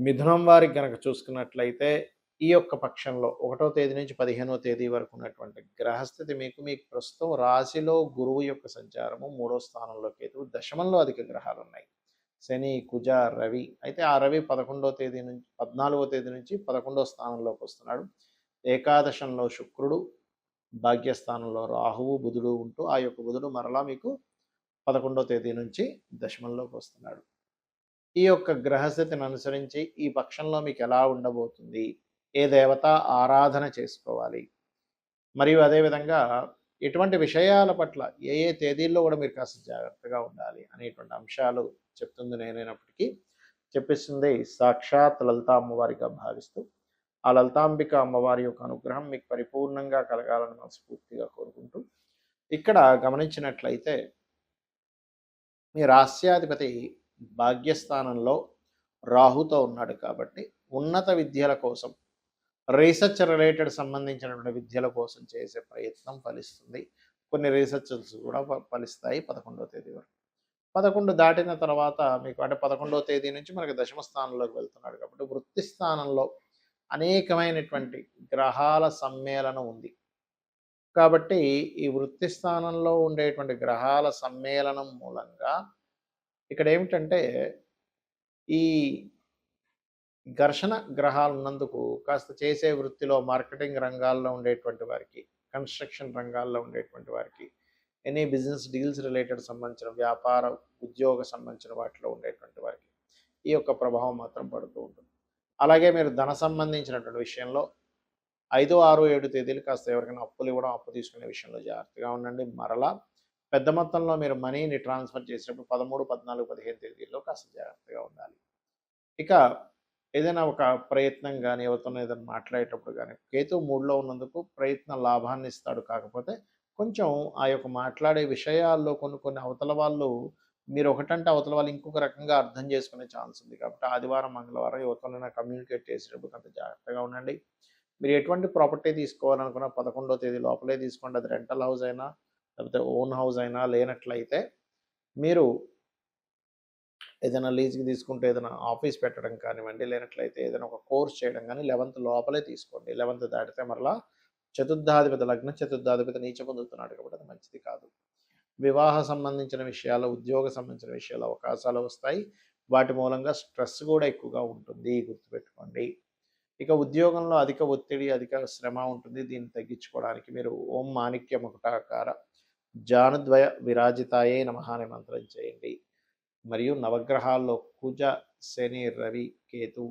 మిథునం వారికి గనక చూసుకున్నట్లయితే, ఈ యొక్క పక్షంలో 1వ తేదీ నుంచి 15వ తేదీ వరకు ఉన్నటువంటి గ్రహస్థితి మీకు ప్రస్తుతం రాశిలో గురువు యొక్క సంచారము, 3వ స్థానంలో కేతువు, దశమంలో అధిక గ్రహాలున్నాయి. శని, కుజ, రవి. అయితే ఆ రవి 11వ తేదీ నుంచి 14వ తేదీ నుంచి 11వ స్థానంలోకొస్తున్నాడు. ఏకాదశంలో శుక్రుడు, భాగ్యస్థానంలో రాహువు, బుధుడు ఉంటూ ఆ యొక్క బుధుడు మరలా మీకు 11వ తేదీ నుంచి దశమంలోకొస్తున్నాడు. ఈ యొక్క గ్రహస్థితిని అనుసరించి ఈ పక్షంలో మీకు ఎలా ఉండబోతుంది, ఏ దేవత ఆరాధన చేసుకోవాలి, మరియు అదేవిధంగా ఎటువంటి విషయాల పట్ల ఏ ఏ తేదీల్లో కూడా మీరు కాస్త జాగ్రత్తగా ఉండాలి అనేటువంటి అంశాలు చెప్తుంది నేనైనప్పటికీ చెప్పిస్తుంది సాక్షాత్ లలితా అమ్మవారిగా భావిస్తూ ఆ లలితాంబిక అమ్మవారి యొక్క అనుగ్రహం మీకు పరిపూర్ణంగా కలగాలని మనస్ఫూర్తిగా కోరుకుంటూ ఇక్కడ గమనించినట్లయితే మీ రాస్యాధిపతి భాగ్యస్థానంలో రాహుతో ఉన్నాడు కాబట్టి ఉన్నత విద్యల కోసం రీసెర్చ్ రిలేటెడ్ సంబంధించినటువంటి విద్యల కోసం చేసే ప్రయత్నం ఫలిస్తుంది. కొన్ని రీసెర్చెస్ కూడా ఫలిస్తాయి 11వ తేదీ వరకు. 11 దాటిన తర్వాత మీకు అంటే 11వ తేదీ నుంచి మనకి దశమ స్థానంలోకి వెళ్తున్నాడు కాబట్టి వృత్తి స్థానంలో అనేకమైనటువంటి గ్రహాల సమ్మేళనం ఉంది. కాబట్టి ఈ వృత్తి స్థానంలో ఉండేటువంటి గ్రహాల సమ్మేళనం మూలంగా ఇక్కడ ఏమిటంటే ఈ ఘర్షణ గ్రహాలు ఉన్నందుకు కాస్త చేసే వృత్తిలో మార్కెటింగ్ రంగాల్లో ఉండేటువంటి వారికి, కన్స్ట్రక్షన్ రంగాల్లో ఉండేటువంటి వారికి, ఎనీ బిజినెస్ డీల్స్ రిలేటెడ్ సంబంధించిన వ్యాపార ఉద్యోగ సంబంధించిన వాటిలో ఉండేటువంటి వారికి ఈ యొక్క ప్రభావం మాత్రం పడుతూ ఉంటుంది. అలాగే మీరు ధన సంబంధించినటువంటి విషయంలో 5, 6, 7 తేదీలు కాస్త ఎవరికైనా అప్పులు ఇవ్వడం, అప్పు తీసుకునే విషయంలో జాగ్రత్తగా ఉండండి. మరలా పెద్ద మొత్తంలో మీరు మనీని ట్రాన్స్ఫర్ చేసేటప్పుడు 13, 14, 15 తేదీల్లో కాస్త జాగ్రత్తగా ఉండాలి. ఇక ఏదైనా ఒక ప్రయత్నం కానీ ఎవరితోనో ఏదైనా మాట్లాడేటప్పుడు కానీ కేతువు 3లో ఉన్నందుకు ప్రయత్న లాభాన్ని ఇస్తాడు. కాకపోతే కొంచెం ఆ యొక్క మాట్లాడే విషయాల్లో కొన్ని అవతల వాళ్ళు మీరు ఒకటంటే అవతల వాళ్ళు ఇంకొక రకంగా అర్థం చేసుకునే ఛాన్స్ ఉంది. కాబట్టి ఆదివారం, మంగళవారం ఎవరితోనైనా కమ్యూనికేట్ చేసేటప్పుడు కొంత జాగ్రత్తగా ఉండండి. మీరు ఎటువంటి ప్రాపర్టీ తీసుకోవాలనుకున్న 11వ తేదీ లోపలే తీసుకోండి. అది రెంటల్ హౌస్ అయినా లేకపోతే ఓన్ హౌస్ అయినా లేనట్లయితే మీరు ఏదైనా లీజ్కి తీసుకుంటే ఏదైనా ఆఫీస్ పెట్టడం కానివ్వండి, లేనట్లయితే ఏదైనా ఒక కోర్స్ చేయడం కానీ 11th లోపలే తీసుకోండి. 11th దాటితే మరలా చతుర్థాధిపతి లగ్నం, చతుర్థాధిపతి నీచ పొందుతున్నాడు కాబట్టి అది మంచిది కాదు. వివాహ సంబంధించిన విషయాలు, ఉద్యోగ సంబంధించిన విషయాలు అవకాశాలు వస్తాయి. వాటి మూలంగా స్ట్రెస్ కూడా ఎక్కువగా ఉంటుంది, గుర్తుపెట్టుకోండి. ఇక ఉద్యోగంలో అధిక ఒత్తిడి, అధిక శ్రమ ఉంటుంది. దీన్ని తగ్గించుకోవడానికి మీరు ఓం మాణిక్య ముకుటాకార జానుద్వయ విరాజితాయే నమః అనే మంత్రం చేయండి. మరియు నవగ్రహాల్లో కుజ, శని, రవి, కేతు,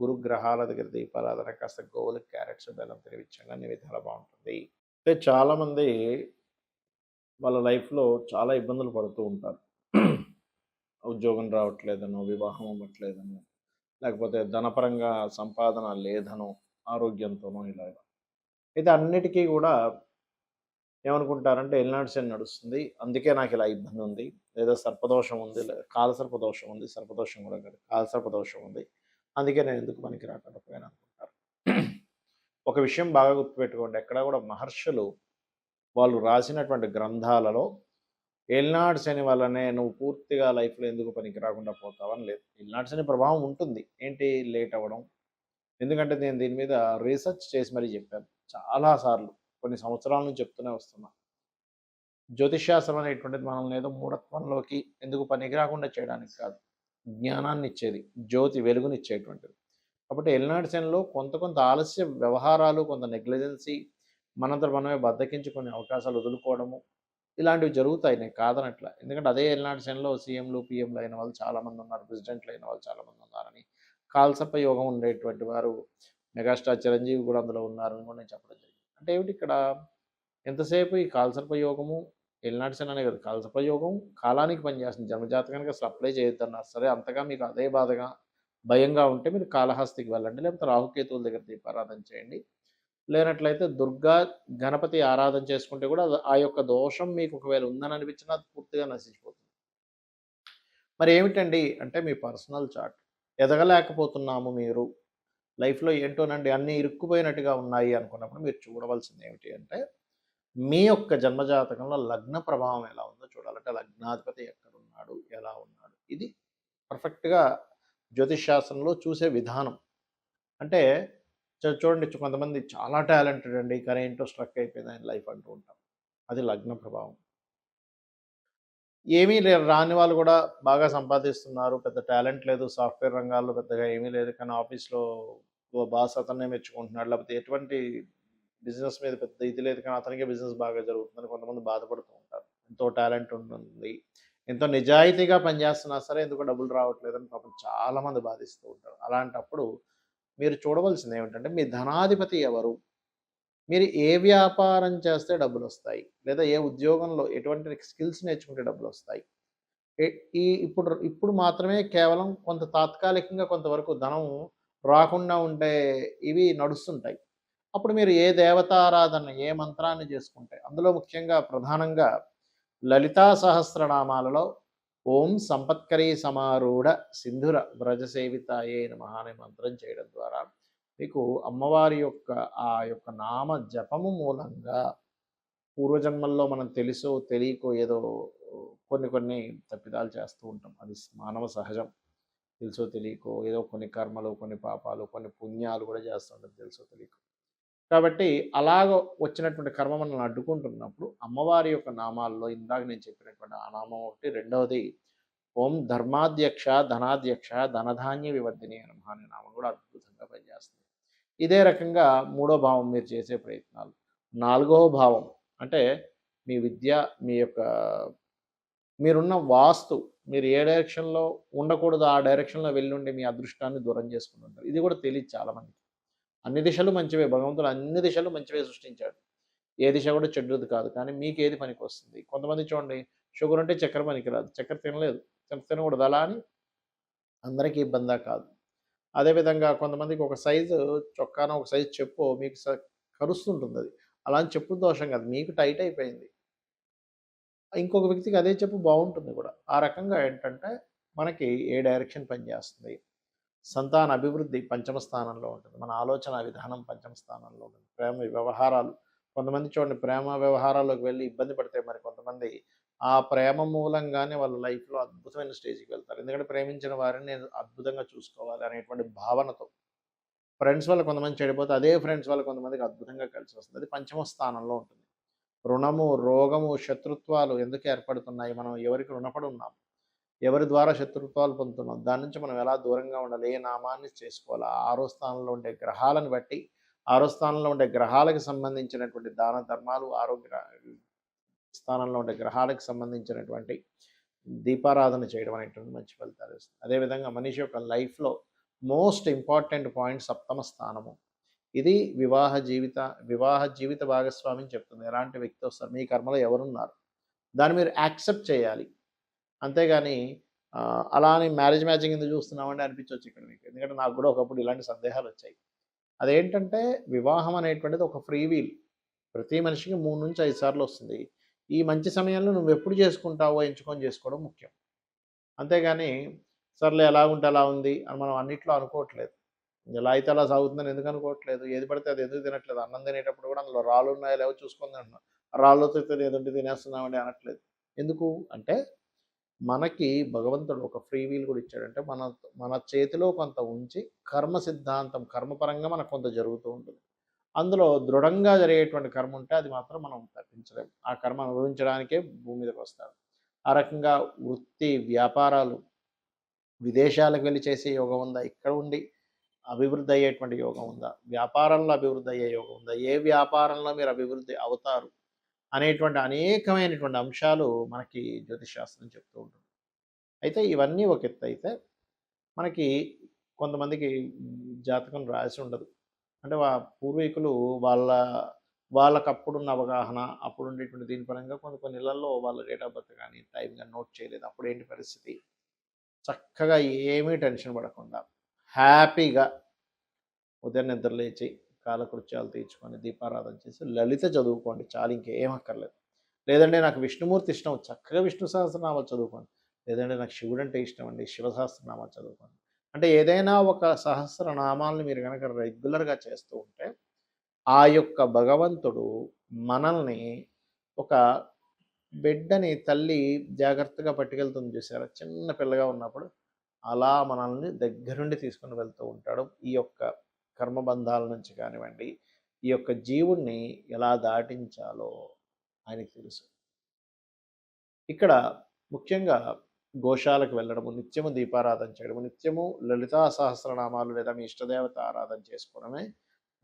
గురుగ్రహాల దగ్గర దీపారాధన, కాస్త గోవులు క్యారెట్స్ బెల్లం తినిపించండి, అన్ని విధాలు బాగుంటుంది. అంటే చాలామంది వాళ్ళ లైఫ్లో చాలా ఇబ్బందులు పడుతూ ఉంటారు. ఉద్యోగం రావట్లేదనో, వివాహం అవ్వట్లేదనో, లేకపోతే ధనపరంగా సంపాదన లేదనో, ఆరోగ్యంతోనో ఇలాగ. అయితే అన్నిటికీ కూడా ఏమనుకుంటారంటే ఎల్నాడు శని నడుస్తుంది, అందుకే నాకు ఇలా ఇబ్బంది ఉంది, లేదా సర్పదోషం ఉంది, కాలసర్పదోషం ఉంది, సర్పదోషం కూడా కాదు, కాలసర్పదోషం ఉంది, అందుకే నేను ఎందుకు పనికి రాకుండా పోయాను అనుకుంటారు. ఒక విషయం బాగా గుర్తుపెట్టుకోండి, ఎక్కడ కూడా మహర్షులు వాళ్ళు రాసినటువంటి గ్రంథాలలో ఏలినాడు శని వల్లనే నువ్వు పూర్తిగా లైఫ్లో ఎందుకు పనికి రాకుండా పోతావని లేదు. ఏలినాడు శని ప్రభావం ఉంటుంది, ఏంటి లేట్ అవ్వడం. ఎందుకంటే నేను దీని మీద రీసెర్చ్ చేసి మరీ చెప్పాను చాలాసార్లు, కొన్ని సంవత్సరాల నుంచి చెప్తూనే వస్తున్నా. జ్యోతిష్శాస్త్రం అనేటువంటిది మనల్ని ఏదో మూఢత్వంలోకి ఎందుకు పనికి రాకుండా చేయడానికి కాదు, జ్ఞానాన్ని ఇచ్చేది, జ్యోతి వెలుగునిచ్చేటువంటిది. కాబట్టి ఎల్నాడు శనిలో కొంత ఆలస్య వ్యవహారాలు, కొంత నెగ్లిజెన్సీ, మనంతట మనమే బద్దకించుకునే అవకాశాలు వదులుకోవడము, ఇలాంటివి జరుగుతాయి, నేను కాదనట్ల. ఎందుకంటే అదే ఎల్నాడు శనిలో సీఎంలు, పీఎంలు అయిన వాళ్ళు చాలామంది ఉన్నారు, ప్రెసిడెంట్లు అయిన వాళ్ళు చాలామంది ఉన్నారని, కాల్సప్ప యోగం ఉండేటువంటి వారు మెగాస్టార్ చిరంజీవి కూడా అందులో ఉన్నారని కూడా నేను చెప్పడం జరిగింది. అంటే ఏమిటి ఇక్కడ ఎంతసేపు ఈ కాల్సర్ప యోగము, ఎల్నాడు శని అనే కాదు, కాల్సర్ప యోగం కాలానికి పనిచేస్తుంది. జన్మజాతకానికి అసలు అప్లై చేయొద్దన్నారు. సరే అంతగా మీకు అదే బాధగా భయంగా ఉంటే మీరు కాళహస్తికి వెళ్ళండి, లేకపోతే రాహుకేతువుల దగ్గర దీపారాధన చేయండి. లేనట్లయితే దుర్గా గణపతి ఆరాధన చేసుకుంటే కూడా ఆ యొక్క దోషం మీకు ఒకవేళ ఉందని అనిపించినా అది పూర్తిగా నశించిపోతుంది. మరి ఏమిటండి అంటే మీ పర్సనల్ చార్ట్. ఎదగలేకపోతున్నాము మీరు లైఫ్లో ఏంటోనండి అన్నీ ఇరుక్కుపోయినట్టుగా ఉన్నాయి అనుకున్నప్పుడు మీరు చూడవలసింది ఏమిటి అంటే మీ యొక్క జన్మజాతకంలో లగ్న ప్రభావం ఎలా ఉందో చూడాలంటే లగ్నాధిపతి ఎక్కడున్నాడు, ఎలా ఉన్నాడు, ఇది పర్ఫెక్ట్గా జ్యోతిష్ శాస్త్రంలో చూసే విధానం. అంటే చూడండి, కొంతమంది చాలా టాలెంటెడ్ అండి, కానీ ఏంటో స్ట్రక్ అయిపోయింది ఆయన లైఫ్ అంటూ ఉంటాం. అది లగ్న ప్రభావం. ఏమీ రాని వాళ్ళు కూడా బాగా సంపాదిస్తున్నారు. పెద్ద టాలెంట్ లేదు. సాఫ్ట్‌వేర్ రంగాల్లో పెద్దగా ఏమీ లేదు. కానీ ఆఫీస్‌లో బాస్ అతన్నే మెచ్చుకుంటున్నాడు. లేకపోతే ఎటువంటి బిజినెస్ మీద పెద్ద ఇది లేదు. కానీ అతనికే బిజినెస్ బాగా జరుగుతుందని కొంతమంది బాధపడుతూ ఉంటారు. ఎంతో టాలెంట్ ఉంటుంది. ఎంతో నిజాయితీగా పనిచేస్తున్నా సరే ఎందుకో డబ్బులు రావట్లేదని పాపం చాలామంది బాధిస్తూ ఉంటారు. అలాంటప్పుడు మీరు చూడవలసింది ఏమిటంటే మీ ధనాధిపతి ఎవరు? మీరు ఏ వ్యాపారం చేస్తే డబ్బులొస్తాయి? లేదా ఏ ఉద్యోగంలో ఎటువంటి స్కిల్స్ నేర్చుకుంటే డబ్బులొస్తాయి? ఎ ఈ ఇప్పుడు ఇప్పుడు మాత్రమే కేవలం కొంత తాత్కాలికంగా కొంతవరకు ధనం రాకుండా ఉండే ఇవి నడుస్తుంటాయి. అప్పుడు మీరు ఏ దేవతారాధన, ఏ మంత్రాన్ని చేసుకుంటే అందులో ముఖ్యంగా ప్రధానంగా లలితా సహస్రనామాలలో ఓం సంపత్కరీ సమారూఢ సింధుర వ్రజసేవితాయే నమః అనే మంత్రం చేయడం ద్వారా మీకు అమ్మవారి యొక్క ఆ యొక్క నామ జపము మూలంగా పూర్వజన్మల్లో మనం తెలుసో తెలియకో ఏదో కొన్ని కొన్ని తప్పిదాలు చేస్తూ ఉంటాం. అది మానవ సహజం. తెలుసో తెలియకో ఏదో కొన్ని కర్మలు, కొన్ని పాపాలు, కొన్ని పుణ్యాలు కూడా చేస్తుంటాం తెలుసో తెలియకో. కాబట్టి అలాగ వచ్చినటువంటి కర్మ మనల్ని అడ్డుకుంటున్నప్పుడు అమ్మవారి యొక్క నామాల్లో ఇందాక నేను చెప్పినటువంటి ఆ నామం ఒకటి, రెండవది ఓం ధర్మాధ్యక్ష, ధనాధ్యక్ష, ధనధాన్య వివర్ధిని నమః అనే నామం కూడా అద్భుతంగా పనిచేస్తుంది. ఇదే రకంగా మూడో భావం మీరు చేసే ప్రయత్నాలు. నాలుగవ భావం అంటే మీ విద్య, మీ యొక్క మీరున్న వాస్తు, మీరు ఏ డైరెక్షన్‌లో ఉండకూడదో ఆ డైరెక్షన్‌లో వెళ్ళుండి మీ అదృష్టాన్ని దూరం చేసుకుంటుంటారు. ఇది కూడా తెలీదు చాలామందికి. అన్ని దిశలు మంచివే. భగవంతుడు అన్ని దిశలు మంచివే సృష్టించాడు. ఏ దిశ కూడా చెడ్డది కాదు. కానీ మీకేది పనికొస్తుంది? కొంతమంది చూడండి, షుగర్ ఉంటే చక్కెర పనికిరాదు. చక్కెర తినలేదు. తినకూడదు. అలా అని అందరికీ ఇబ్బందా కాదు. అదేవిధంగా కొంతమందికి ఒక సైజు చొక్కానో, ఒక సైజు చెప్పో మీకు కరుస్తుంటుందది. అలా అని చెప్పుల దోషం కాదు. మీకు టైట్ అయిపోయింది. ఇంకొక వ్యక్తికి అదే చెప్పు బావుంటుంది కూడా. ఆ రకంగా ఏంటంటే మనకి ఏ డైరెక్షన్ పనిచేస్తుంది. సంతాన అభివృద్ధి పంచమ స్థానంలో ఉంటుంది. మన ఆలోచన విధానం పంచమ స్థానంలో ఉంటుంది. ప్రేమ వ్యవహారాలు, కొంతమంది చూడండి ప్రేమ వ్యవహారాల్లోకి వెళ్ళి ఇబ్బంది పడితే మరి కొంతమంది ఆ ప్రేమ మూలంగానే వాళ్ళ లైఫ్‌లో అద్భుతమైన స్టేజ్‌కి వెళ్తారు. ఎందుకంటే ప్రేమించిన వారిని నేను అద్భుతంగా చూసుకోవాలి అనేటువంటి భావనతో. ఫ్రెండ్స్ వల్ల కొంతమంది చెడిపోతే అదే ఫ్రెండ్స్ వల్ల కొంతమందికి అద్భుతంగా కలిసొస్తుంది. అది పంచమ స్థానంలో ఉంటుంది. రుణము, రోగము, శత్రుత్వాలు ఎందుకు ఏర్పడుతున్నాయి? మనం ఎవరికి రుణపడి ఉన్నాం? ఎవరి ద్వారా శత్రుత్వాలు పొందుతున్నాం? దాని నుంచి మనం ఎలా దూరంగా ఉండాలి? ఏ నామాన్ని చేసుకోవాలి? ఆరో స్థానంలో ఉండే గ్రహాలను బట్టి, ఆరో స్థానంలో ఉండే గ్రహాలకు సంబంధించినటువంటి దాన ధర్మాలు, స్థానంలో ఉండే గ్రహాలకు సంబంధించినటువంటి దీపారాధన చేయడం అనేటువంటిది మంచి ఫలితాలు ఇస్తుంది. అదేవిధంగా మనిషి యొక్క లైఫ్‌లో మోస్ట్ ఇంపార్టెంట్ పాయింట్ సప్తమ స్థానము. ఇది వివాహ జీవిత భాగస్వామిని చెప్తుంది. ఎలాంటి వ్యక్తి వస్తారు? మీ కర్మలో ఎవరున్నారు? దాన్ని మీరు యాక్సెప్ట్ చేయాలి. అంతేగాని అలా అని మ్యారేజ్ మ్యాచింగ్ ఎందుకు చూస్తున్నామండి అనిపించొచ్చు ఇక్కడ మీకు. ఎందుకంటే నాకు కూడా ఒకప్పుడు ఇలాంటి సందేహాలొచ్చాయి. అదేంటంటే వివాహం అనేటువంటిది ఒక ఫ్రీ వీల్. ప్రతి మనిషికి 3-5 సార్లు వస్తుంది. ఈ మంచి సమయంలో నువ్వెప్పుడు చేసుకుంటావో ఎంచుకొని చేసుకోవడం ముఖ్యం. అంతేగాని సర్లే ఎలాగుంటే అలా ఉంది అని మనం అన్నిట్లో అనుకోవట్లేదు. ఎలా అయితే అలా సాగుతుందని ఎందుకు అనుకోవట్లేదు. ఏది పడితే అది ఎందుకు తినట్లేదు. అన్నం తినేటప్పుడు కూడా అందులో రాళ్ళున్నాయో లేవో చూసుకొని తింటున్నాం. రాళ్ళతో ఏదంటే తినేస్తున్నామండి అనట్లేదు. ఎందుకు అంటే మనకి భగవంతుడు ఒక ఫ్రీ వీల్ కూడా ఇచ్చాడు. అంటే మన చేతిలో కొంత ఉంచి కర్మ సిద్ధాంతం, కర్మపరంగా మనకు కొంత జరుగుతూ ఉంటుంది. అందులో దృఢంగా జరిగేటువంటి కర్మ ఉంటే అది మాత్రం మనం తప్పించలేం. ఆ కర్మ అనుభవించడానికే భూమి మీదకొస్తాడు. ఆ రకంగా వృత్తి, వ్యాపారాలు, విదేశాలకు వెళ్లి చేసే యోగం ఉందా? ఇక్కడ ఉండి అభివృద్ధి అయ్యేటువంటి యోగం ఉందా? వ్యాపారంలో అభివృద్ధి అయ్యే యోగం ఉందా? ఏ వ్యాపారంలో మీరు అభివృద్ధి అవుతారు? అనేటువంటి అనేకమైనటువంటి అంశాలు మనకి జ్యోతిష్ శాస్త్రం చెప్తూ ఉంటుంది. అయితే ఇవన్నీ ఒక ఎత్తయితే మనకి కొంతమందికి జాతకం రాసి ఉండదు. అంటే పూర్వీకులు వాళ్ళ వాళ్ళకప్పుడున్న అవగాహన, అప్పుడుండేటువంటి దీని పరంగా కొన్ని కొన్ని ఇళ్లల్లో వాళ్ళ డేట్ ఆఫ్ బర్త్ గానీ, టైం గానీ నోట్ చేయలేదు. అప్పుడేంటి పరిస్థితి? చక్కగా ఏమీ టెన్షన్ పడకుండా హ్యాపీగా ఉదయం నిద్ర లేచి కాలకృత్యాలు తీర్చుకొని దీపారాధన చేసి లలిత చదువుకోండి చాలు, ఇంకేం అక్కర్లేదు. లేదంటే నాకు విష్ణుమూర్తి ఇష్టం, చక్కగా విష్ణు సహస్రనామాలు చదువుకోండి. లేదంటే నాకు శివుడు అంటే ఇష్టం అండి, శివ సహస్రనామాలు చదువుకోండి. అంటే ఏదైనా ఒక సహస్రనామాలను మీరు కనుక రెగ్యులర్గా చేస్తూ ఉంటే ఆ యొక్క భగవంతుడు మనల్ని ఒక బిడ్డని తల్లి జాగ్రత్తగా పట్టుకెళ్తుంది చూసారా చిన్న పిల్లగా ఉన్నప్పుడు, అలా మనల్ని దగ్గరుండి తీసుకొని వెళ్తూ ఉంటాడు. ఈ యొక్క కర్మబంధాల నుంచి కానివ్వండి, ఈ యొక్క జీవుడిని ఎలా దాటించాలో ఆయనకి తెలుసు. ఇక్కడ ముఖ్యంగా గోశాలకు వెళ్ళడము, నిత్యము దీపారాధన చేయడము, నిత్యము లలితా సహస్రనామాలు లేదా మీ ఇష్టదేవత ఆరాధన చేసుకోవడమే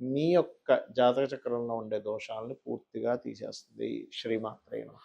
మీ యొక్క జాతక చక్రంలో ఉండే దోషాలను పూర్తిగా తీసేస్తుంది. శ్రీమాత్రే నమః.